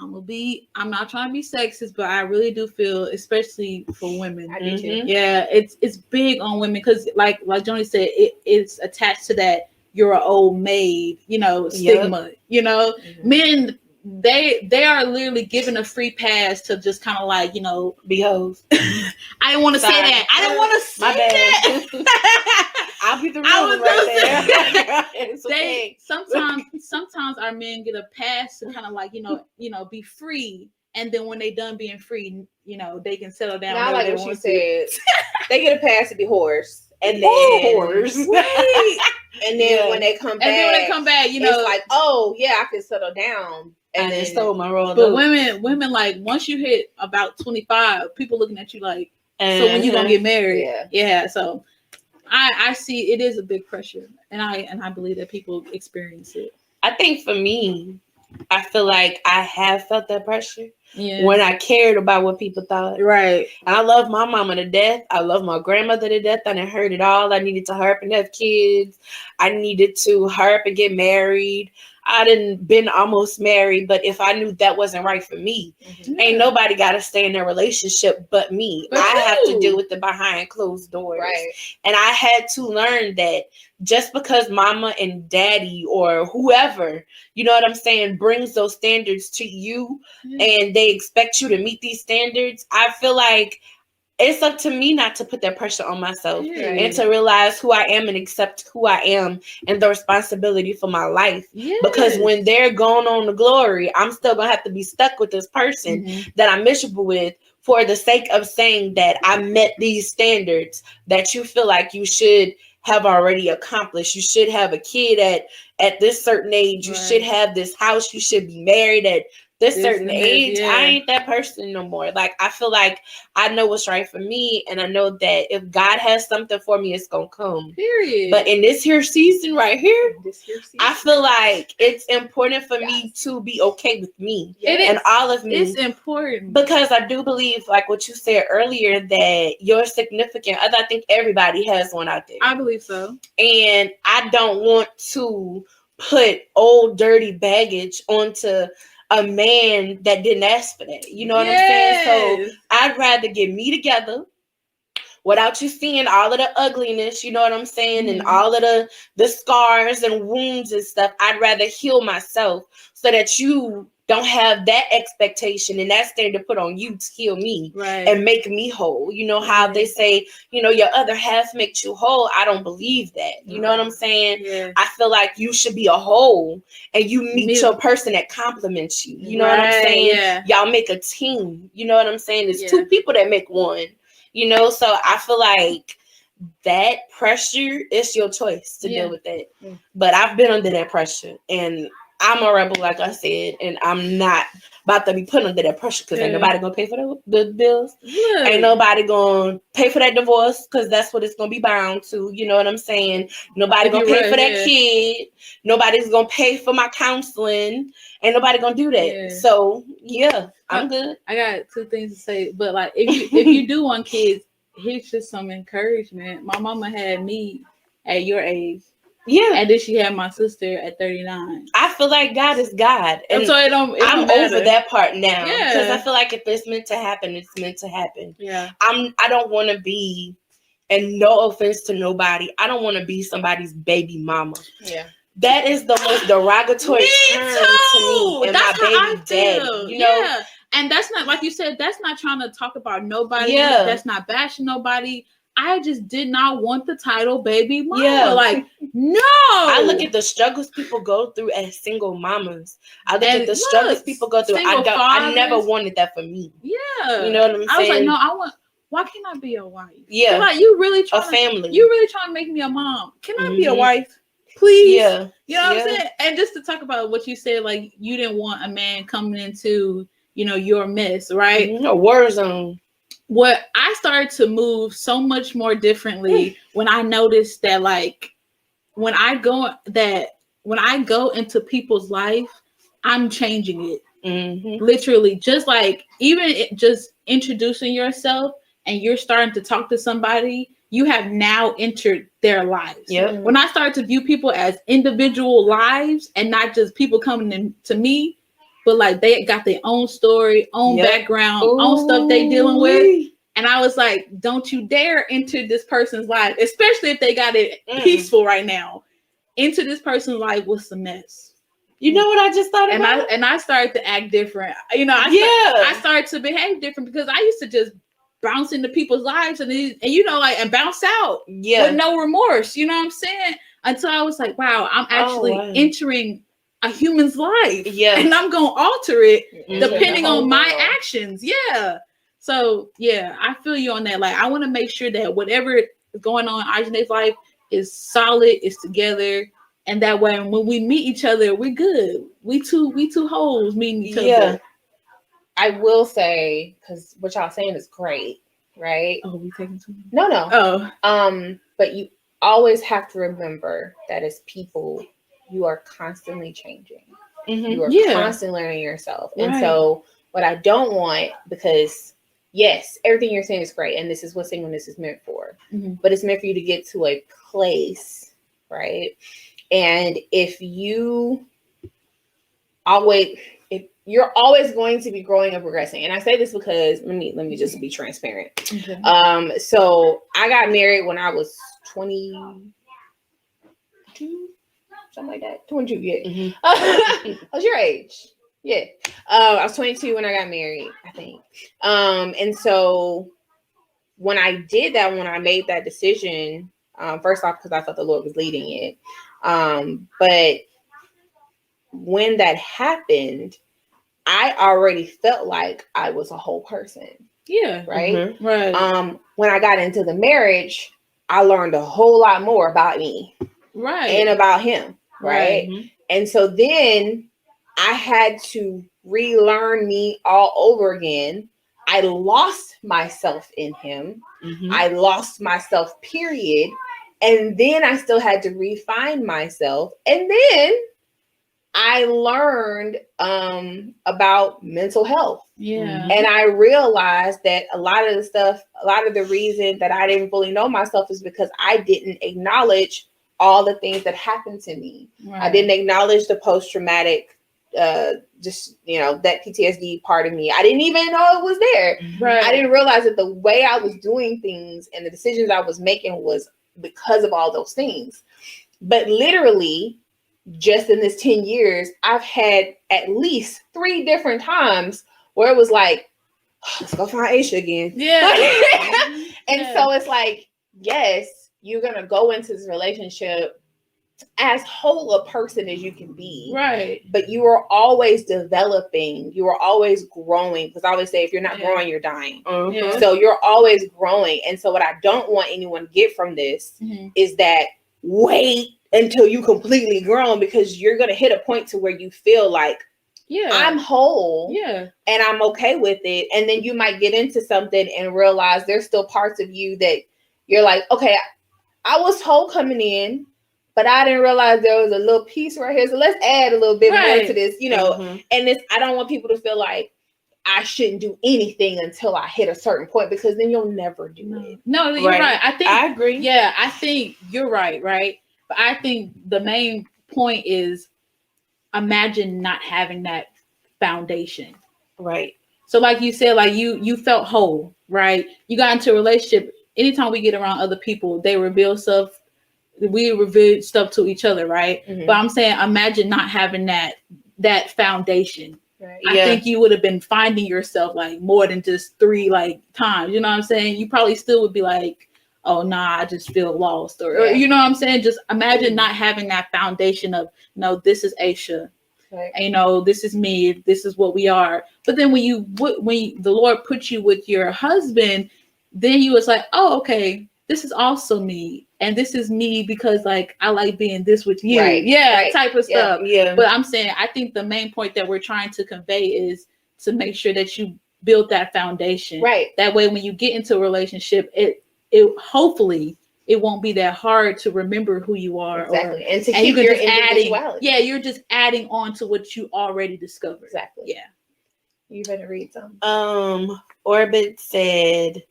I'm not trying to be sexist, but I really do feel, especially for women. I do too. Yeah, it's big on women because like Joni said, it's attached to that you're an old maid, stigma. Men they are literally given a free pass to just kind of like, be hoes. I didn't want to say that. I didn't want to say My bad. that. I'll be the real I one was right there. It's They okay. sometimes our men get a pass to kind of like, be free, and then when they done being free, they can settle down. Now, like whenever what they she want said, they get a pass to be whores, and then Whores. Right. and then Yeah. when they come back, And then when they come back, it's like, oh yeah, I can settle down. And then stole my roll. But women like once you hit about 25, people looking at you like, so when you gonna get married? Yeah. So I see it is a big pressure, and I believe that people experience it. I think for me, I feel like I have felt that pressure Yeah. when I cared about what people thought. Right. And I love my mama to death. I love my grandmother to death. I done heard it all. I needed to hurry up and have kids. I needed to hurry up and get married. I didn't been almost married, but if I knew that wasn't right for me, ain't nobody got to stay in their relationship but me. But I have to you. deal with it behind closed doors. Right. And I had to learn that just because mama and daddy or whoever, you know what I'm saying, brings those standards to you and they expect you to meet these standards, I feel like it's up to me not to put that pressure on myself and to realize who I am and accept who I am and the responsibility for my life. Yes. Because when they're going on to glory, I'm still going to have to be stuck with this person that I'm miserable with for the sake of saying that I met these standards that you feel like you should have already accomplished. You should have a kid at this certain age. You should have this house. You should be married at this certain age. I ain't that person no more. Like, I feel like I know what's right for me, and I know that if God has something for me, it's gonna come. Period. But in this here season right here, I feel like it's important for me to be okay with me and all of me. It's important because I do believe, like what you said earlier, that your significant other, I think everybody has one out there. I believe so. And I don't want to put old dirty baggage onto a man that didn't ask for that. You know what I'm saying? So I'd rather get me together without you seeing all of the ugliness, you know what I'm saying, and all of the scars and wounds and stuff. I'd rather heal myself so that you don't have that expectation and that standard put on you to heal me and make me whole. You know how they say, your other half makes you whole. I don't believe that. You know what I'm saying? Yeah. I feel like you should be a whole and you meet your person that compliments you. You know what I'm saying? Yeah. Y'all make a team. You know what I'm saying? There's two people that make one. So I feel like that pressure is your choice to deal with that. But I've been under that pressure and I'm a rebel, like I said, and I'm not about to be put under that pressure because ain't nobody gonna pay for the bills. Ain't nobody gonna pay for that divorce because that's what it's gonna be bound to. You know what I'm saying? Nobody gonna pay for that kid. Nobody's gonna pay for my counseling. Ain't nobody gonna do that. Yeah. So I'm good. I got two things to say, but like if you do want kids, here's just some encouragement. My mama had me at your age. Yeah, and then she had my sister at 39. I feel like God is God, and so I'm over that part now. Yeah, because I feel like if it's meant to happen, it's meant to happen. Yeah, I don't want to be, and no offense to nobody, I don't want to be somebody's baby mama. Yeah, that is the most derogatory term to me and that's my baby daddy. You know, yeah. And that's not, like you said, that's not trying to talk about nobody. Yeah, that's not bashing nobody. I just did not want the title baby mama. Yeah. Like, no. I look at the struggles people go through as single mamas. I look at the struggles people go through. I never wanted that for me. Yeah. You know what I'm saying? I was like, no, why can't I be a wife? Yeah. Like, you really trying a family. You really trying to make me a mom. Can I be a wife? Please. Yeah. You know what I'm saying? And just to talk about what you said, like, you didn't want a man coming into, your mess, right? A war zone. What I started to move so much more differently when I noticed that, like, when I go into people's life, I'm changing it. Literally, just like just introducing yourself and you're starting to talk to somebody, you have now entered their lives. Yep. When I started to view people as individual lives and not just people coming in to me, but like they got their own story, own background, own stuff they dealing with. And I was like, don't you dare enter this person's life, especially if they got it peaceful right now. Into this person's life with some mess. You know what I just thought And about? I started to act different. You know, I started to behave different because I used to just bounce into people's lives and you know, like, and bounce out with no remorse. You know what I'm saying? Until I was like, wow, I'm actually entering a human's life. Yeah. And I'm gonna alter it depending on my world. actions. Yeah. So yeah, I feel you on that. Like, I want to make sure that whatever is going on in Ajna's life is solid, is together. And that way, when we meet each other, we're good. We two hoes meeting each other. I will say, because what y'all saying is great, right? Oh, we taking too long? No. Oh. But you always have to remember that as people, you are constantly changing. You are constantly learning yourself. Right. And so what I don't want, because yes, everything you're saying is great, and this is what singleness is meant for. Mm-hmm. But it's meant for you to get to a place, right? And if you're always going to be growing and progressing. And I say this because let me just be transparent. Okay. So I got married when I was 22, something like that. 22, yeah. Mm-hmm. What's your age? Yeah. I was 22 when I got married, I think. And so when I did that, when I made that decision, first off, because I thought the Lord was leading it. But when that happened, I already felt like I was a whole person. Yeah. Right. Mm-hmm. Right. When I got into the marriage, I learned a whole lot more about me. Right. And about him. Right. Mm-hmm. And so then I had to relearn me all over again. I lost myself in him. Mm-hmm. I lost myself, period. And then I still had to refine myself. And then I learned about mental health. Yeah. And I realized that a lot of the reason that I didn't fully know myself is because I didn't acknowledge all the things that happened to me. Right. I didn't acknowledge the post-traumatic, just, you know, that PTSD part of me. I didn't even know it was there. Right. I didn't realize that the way I was doing things and the decisions I was making was because of all those things. But literally, just in this 10 years, I've had at least 3 different times where it was like, oh, let's go find Aisha again. Yeah. And so it's like, yes, you're going to go into this relationship as whole a person as you can be. Right. But you are always developing. You are always growing. Because I always say, if you're not growing, you're dying. Yeah. So you're always growing. And so what I don't want anyone to get from this is that wait until you completely grown, because you're going to hit a point to where you feel like, I'm whole, and I'm okay with it. And then you might get into something and realize there's still parts of you that you're like, okay, I was whole coming in, but I didn't realize there was a little piece right here. So let's add a little bit more to this, you know. And I don't want people to feel like I shouldn't do anything until I hit a certain point, because then you'll never do it. No, you're right. I agree. Yeah, I think you're right. But I think the main point is, imagine not having that foundation. Right. So like you said, like you felt whole, right? You got into a relationship. Anytime we get around other people, they reveal stuff. We reveal stuff to each other, right? But I'm saying, imagine not having that foundation. Right. I think you would have been finding yourself like more than just 3 like times. You know what I'm saying? You probably still would be like, oh nah, I just feel lost, or you know what I'm saying? Just imagine not having that foundation of, no, this is Aisha. Right. And, you know, this is me. This is what we are. But then when the Lord put you with your husband, then you was like, oh, okay, this is also me, and this is me because like I like being this with you, type of stuff. Yeah. But I'm saying, I think the main point that we're trying to convey is to make sure that you build that foundation. Right. That way, when you get into a relationship, it hopefully it won't be that hard to remember who you are. Exactly. And to keep your individuality. You're just adding on to what you already discovered. Exactly. Yeah. You better read something. Orbit said,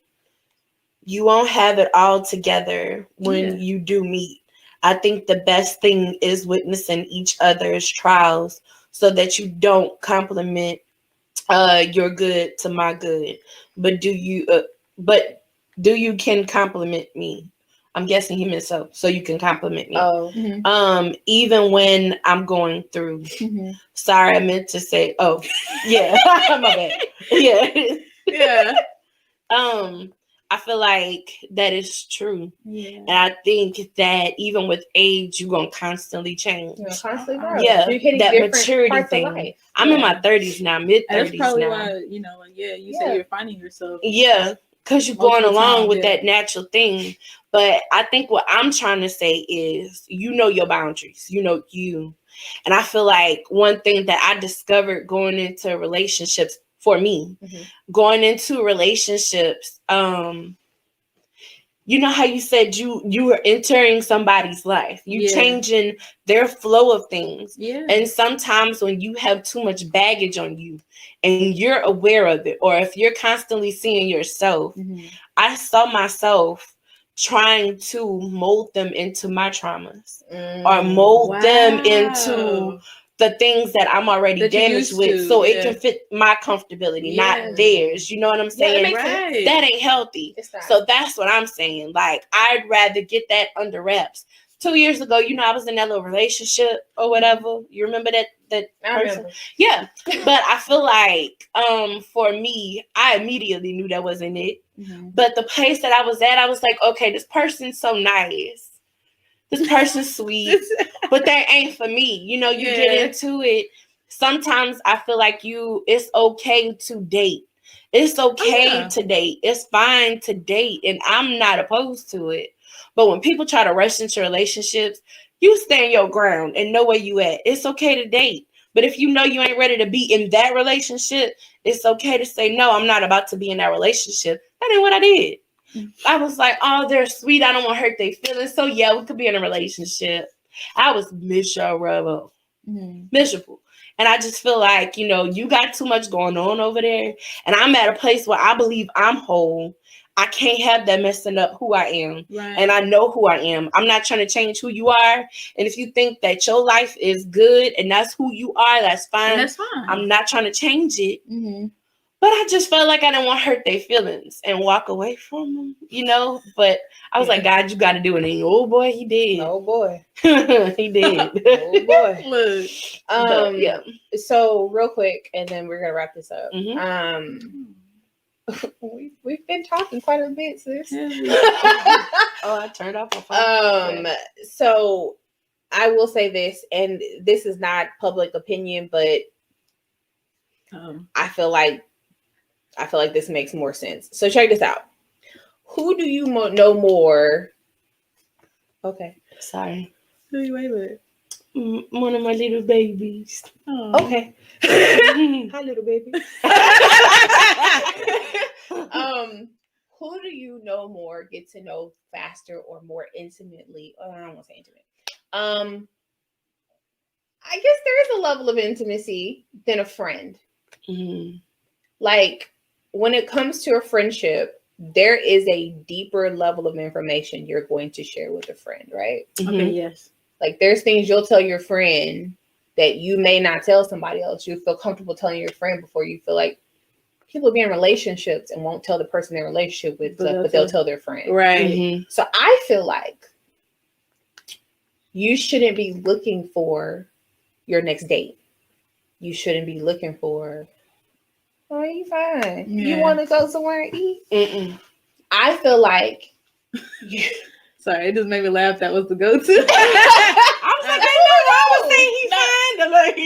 you won't have it all together when you do meet. I think the best thing is witnessing each other's trials so that you don't compliment your good to my good. But do you can compliment me? I'm guessing he meant so you can compliment me. Oh. Even when I'm going through, sorry, I meant to say, oh, yeah, my bad. Yeah. Yeah. I feel like that is true. Yeah. And I think that even with age, you're going to constantly change. You're constantly grow. Yeah, You're hitting that different maturity parts thing. of life. I'm in my 30s now, mid 30s now. And that's probably why, you know, you say you're finding yourself. Yeah, because you're going along with that natural thing. But I think what I'm trying to say is, you know your boundaries. You know you. And I feel like one thing that I discovered going into relationships, for me, going into relationships, you know how you said you were entering somebody's life, you changing their flow of things. And sometimes when you have too much baggage on you and you're aware of it, or if you're constantly seeing yourself, I saw myself trying to mold them into my traumas or mold them into the things that I'm already damaged with, so it can fit my comfortability, not theirs. You know what I'm saying? That ain't healthy. So that's what I'm saying. Like, I'd rather get that under wraps. 2 years ago, you know, I was in that little relationship or whatever. You remember that I person? remember. Yeah. But I feel like for me, I immediately knew that wasn't it. But the place that I was at, I was like, okay, this person's so nice. This person's sweet, but that ain't for me. You know, you get into it. Sometimes I feel like it's okay to date. It's okay to date. It's fine to date. And I'm not opposed to it. But when people try to rush into relationships, you stand your ground and know where you at. It's okay to date. But if you know you ain't ready to be in that relationship, it's okay to say, no, I'm not about to be in that relationship. That ain't what I did. I was like, oh, they're sweet. I don't want to hurt their feelings. So yeah, we could be in a relationship. I was miserable. Miserable. And I just feel like, you know, you got too much going on over there. And I'm at a place where I believe I'm whole. I can't have that messing up who I am. And I know who I am. I'm not trying to change who you are. And if you think that your life is good and that's who you are, that's fine. And that's fine. I'm not trying to change it. But I just felt like I didn't want to hurt their feelings and walk away from them, you know? But I was like, God, you got to do it. And oh boy, he did. Oh boy. He did. Oh boy. Look. But, yeah. So real quick, and then we're going to wrap this up. We've been talking quite a bit, sis. Oh, I turned off my phone. So I will say this, and this is not public opinion, but I feel like this makes more sense. So check this out. Who do you know more? Okay. Sorry. Who you wait with? One of my little babies. Oh. Okay. Hi, little baby. Who do you know more, get to know faster, or more intimately? Oh, I don't want to say intimate. I guess there is a level of intimacy than a friend. Like, when it comes to a friendship, there is a deeper level of information you're going to share with a friend, right? Okay, yes. Like, there's things you'll tell your friend that you may not tell somebody else. You feel comfortable telling your friend before you feel like people be in relationships and won't tell the person they're in a relationship with, but they'll tell their friend. Right. So I feel like you shouldn't be looking for your next date. You shouldn't be looking for, oh, you fine. You want to go somewhere and eat? I feel like sorry, it just made me laugh. That was the go-to. I was like, I was saying he's fine.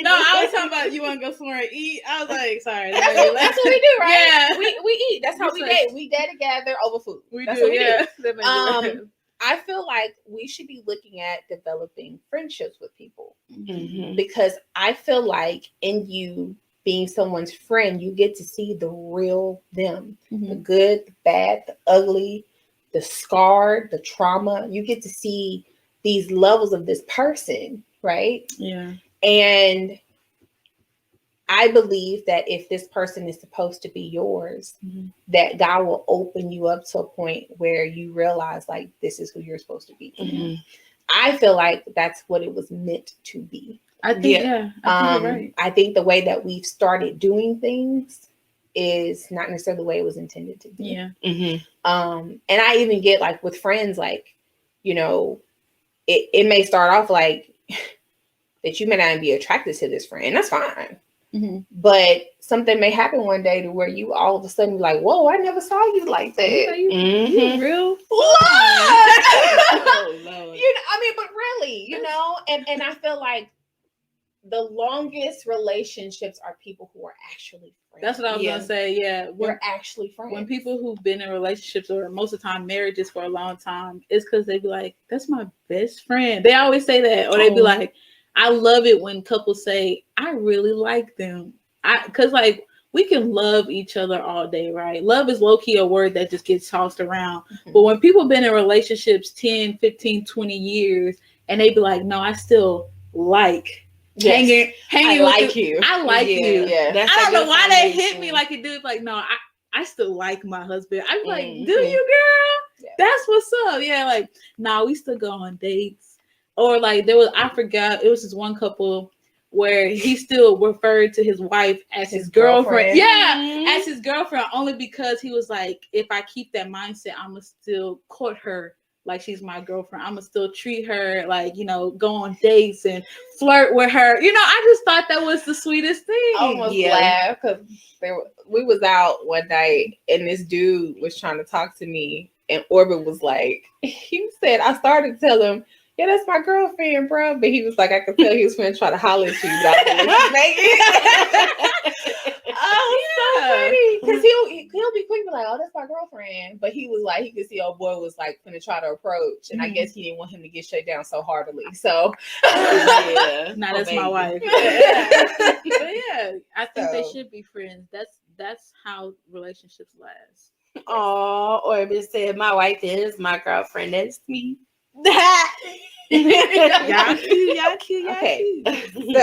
No, I was talking about you want to go somewhere and eat. I was like, sorry. That's what we do, right? Yeah. We eat. That's how we date. We date together over food. That's do, what we do. I feel like we should be looking at developing friendships with people, because I feel like in you being someone's friend, you get to see the real them, the good, the bad, the ugly, the scarred, the trauma. You get to see these levels of this person, right? Yeah. And I believe that if this person is supposed to be yours, that God will open you up to a point where you realize, like, this is who you're supposed to be. I feel like that's what it was meant to be. I think, I think you're right. I think the way that we've started doing things is not necessarily the way it was intended to be. Yeah. And I even get, like, with friends, like, you know, it may start off like that you may not be attracted to this friend. That's fine. Mm-hmm. But something may happen one day to where you all of a sudden be like, whoa, I never saw you like that. You real? Lord! Oh, Lord. You know, I mean, but really, you know, and I feel like the longest relationships are people who are actually friends. That's what I was gonna say. Yeah, They're actually friends. when people who've been in relationships or most of the time marriages for a long time, it's because they be like, "That's my best friend." They always say that, or they be like, "I love it when couples say I really like them." Because like we can love each other all day, right? Love is low key a word that just gets tossed around. Mhm. But when people been in relationships 10, 15, 20 years, and they be like, "No, I still like." Yes. Hanging I with like you. I like you. Yeah. That's I a don't know good why that hit foundation. me like it did. Like, no, I still like my husband. I'm like, Mhm. do you, girl? Yeah. That's what's up. Yeah, like, nah, we still go on dates. Or like I forgot, it was this one couple where he still referred to his wife as his girlfriend. Yeah, Mhm. as his girlfriend, only because he was like, if I keep that mindset, I'ma still court her like she's my girlfriend. I'ma still treat her like, you know, go on dates and flirt with her. You know, I just thought that was the sweetest thing. I almost laughed because we was out one night and this dude was trying to talk to me and Orbit was like, he said, I started to tell him, yeah, that's my girlfriend, bro. But he was like, I could tell he was going to try to holler at you, but I didn't let you make it. Oh, so funny. Because he'll be quick, be like, oh, that's my girlfriend. But he was like, he could see old boy was like going to try to approach. And I guess he didn't want him to get shut down so heartily. So, Yeah. Now that's my wife. But yeah, I think they should be friends. That's how relationships last. Oh, Orbit said, my wife is my girlfriend. That's me. Y'all cute. Okay. Cute.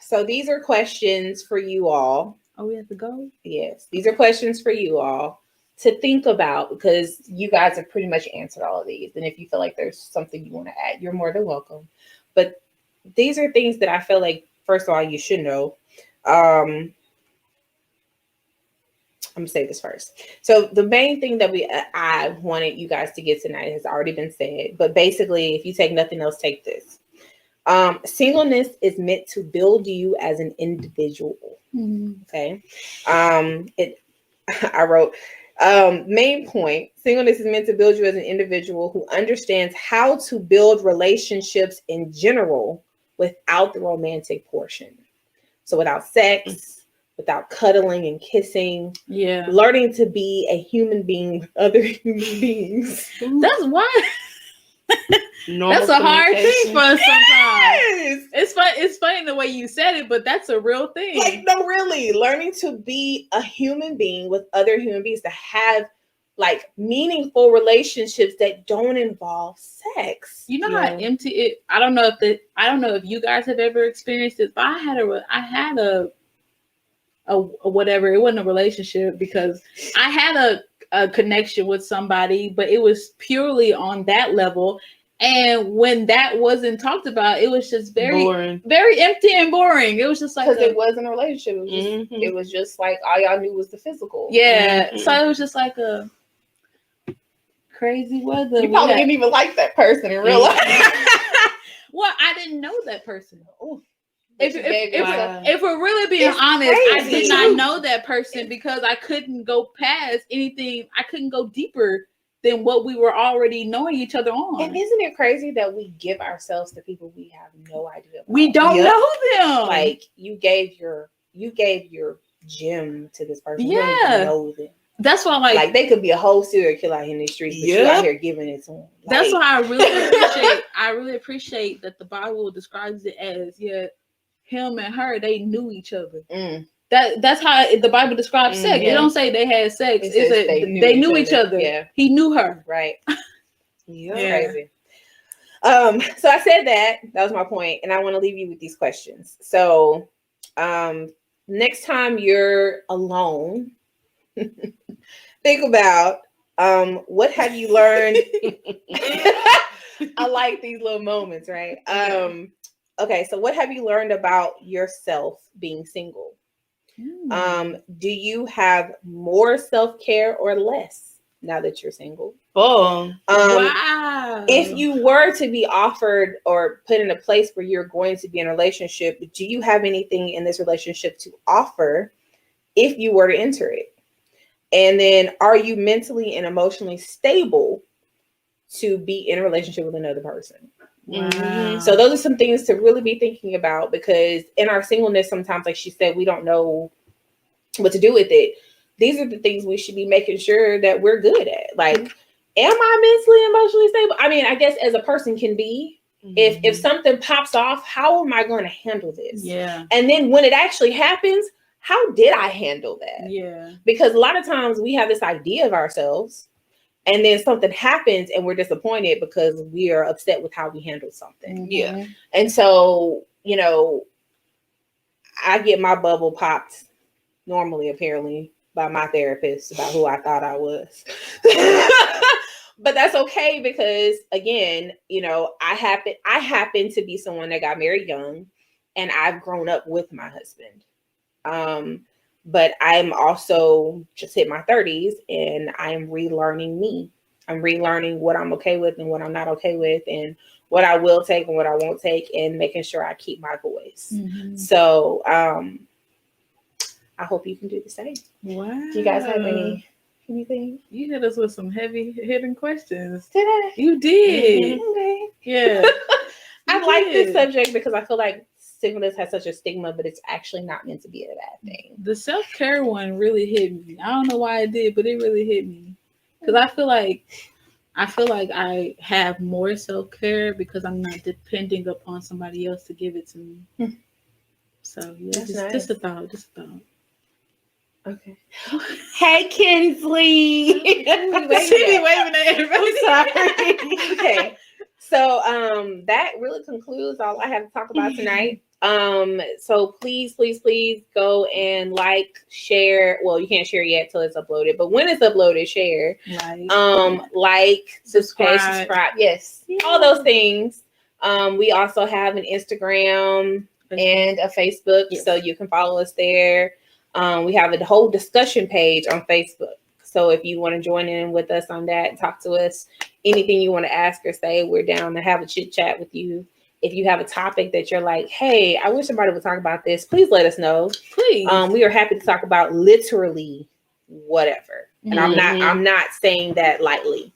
So these are questions for you all. Oh, we have to go? Yes, these are questions for you all to think about because you guys have pretty much answered all of these. And if you feel like there's something you want to add, you're more than welcome. But these are things that I feel like, first of all, you should know. I'm gonna say this first. So the main thing that I wanted you guys to get tonight has already been said. But basically, if you take nothing else, take this. Singleness is meant to build you as an individual. Mm-hmm. Okay. I wrote, main point, singleness is meant to build you as an individual who understands how to build relationships in general without the romantic portion. So without sex, without cuddling and kissing, learning to be a human being with other human beings. That's why. That's a hard thing for us sometimes. It's funny the way you said it, but that's a real thing. Like, no, really, learning to be a human being with other human beings, to have like meaningful relationships that don't involve sex. You know how empty it. I don't know if you guys have ever experienced it, but I had a whatever. It wasn't a relationship because I had a connection with somebody, but it was purely on that level. And when that wasn't talked about, it was just very boring, very empty and boring. It was just like because it wasn't a relationship. It was just, it was just like all y'all knew was the physical. Yeah, so it was just like a crazy weather. You probably didn't even like that person in real life. Well, I didn't know that person. Ooh. If we're really being honest, I did not know that person because I couldn't go past anything. I couldn't go deeper than what we were already knowing each other on. And isn't it crazy that we give ourselves to people we have no idea about? We don't know them. Like you gave your gem to this person. You don't even know them. That's why, like they could be a whole serial killer out in the streets, but you out here giving it to them. That's why I really appreciate that the Bible describes it as him and her, they knew each other. That's how the Bible describes sex. It don't say they had sex. It said they knew each other. Yeah. He knew her. Right. Crazy. So I said that was my point, and I want to leave you with these questions. So next time you're alone, think about what have you learned. I like these little moments, right? Okay, so what have you learned about yourself being single? Do you have more self-care or less? now that you're single? Boom. Wow. If you were to be offered or put in a place where you're going to be in a relationship, do you have anything in this relationship to offer if you were to enter it? And then, are you mentally and emotionally stable to be in a relationship with another person? Wow. So those are some things to really be thinking about, because in our singleness, sometimes, like she said, we don't know what to do with it. These are the things we should be making sure that we're good at. Like, am I mentally, emotionally stable? I mean, I guess as a person can be. If something pops off, how am I going to handle this? Yeah. And then when it actually happens, how did I handle that? Yeah. Because a lot of times we have this idea of ourselves, and then something happens and we're disappointed because we are upset with how we handled something. Yeah. And so, I get my bubble popped normally, apparently, by my therapist about who I thought I was. But that's okay, because again, I happen to be someone that got married young, and I've grown up with my husband. But I'm also just hit my 30s, and I'm relearning me. I'm relearning what I'm okay with and what I'm not okay with, and what I will take and what I won't take, and making sure I keep my voice. So I hope you can do the same. Wow. Do you guys have anything? You hit us with some heavy hitting questions. Did I? You did. Okay. Yeah. I like this subject because I feel like singleness has such a stigma, but it's actually not meant to be a bad thing. The self-care one really hit me. I don't know why it did, but it really hit me. Because I feel like I have more self-care because I'm not depending upon somebody else to give it to me. So yeah, just a thought. Okay. Hey, Kinsley. Waving at everybody. Sorry. Okay. So that really concludes all I have to talk about tonight. So please go and like, share. Well, you can't share yet till it's uploaded, but when it's uploaded, share. Like, subscribe. Yes. Yeah. All those things. We also have an Instagram and a Facebook, so you can follow us there. We have a whole discussion page on Facebook. So if you want to join in with us on that and talk to us, anything you want to ask or say, we're down to have a chit chat with you. If you have a topic that you're like, hey, I wish somebody would talk about this, please let us know. Please. We are happy to talk about literally whatever. And I'm not saying that lightly.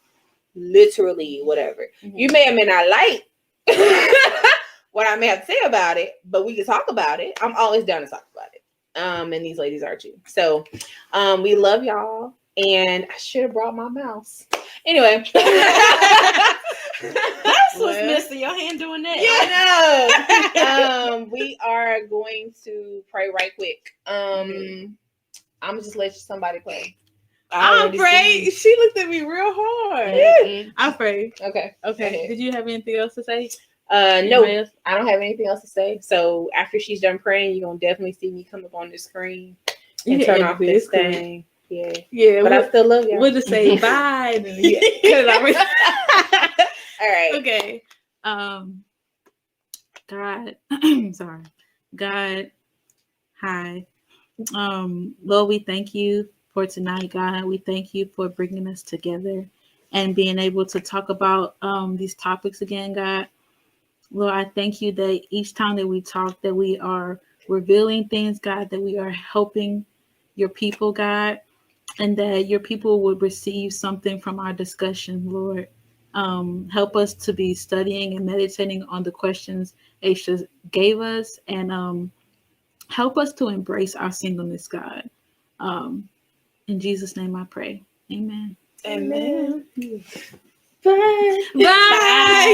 Literally whatever. You may or may not like what I may have to say about it, but we can talk about it. I'm always down to talk about it. And these ladies are too. So we love y'all. And I should have brought my mouse. Anyway. That's what's missing. Your hand doing that. Yeah, I know. We are going to pray right quick. I'm gonna just let somebody pray. I pray. She looked at me real hard. I pray. Okay. Did you have anything else to say? No, I don't have anything else to say. So after she's done praying, you're gonna definitely see me come up on the screen and turn off this thing. Yeah. But I still love you. We'll just say bye. All right. Okay. God. Sorry. God. Hi. Lord, we thank you for tonight, God. We thank you for bringing us together and being able to talk about these topics again, God. Lord, I thank you that each time that we talk, that we are revealing things, God, that we are helping your people, God, and that your people would receive something from our discussion, Lord. Help us to be studying and meditating on the questions Aisha gave us, and help us to embrace our singleness, God. In Jesus' name I pray. Amen. Amen. Bye.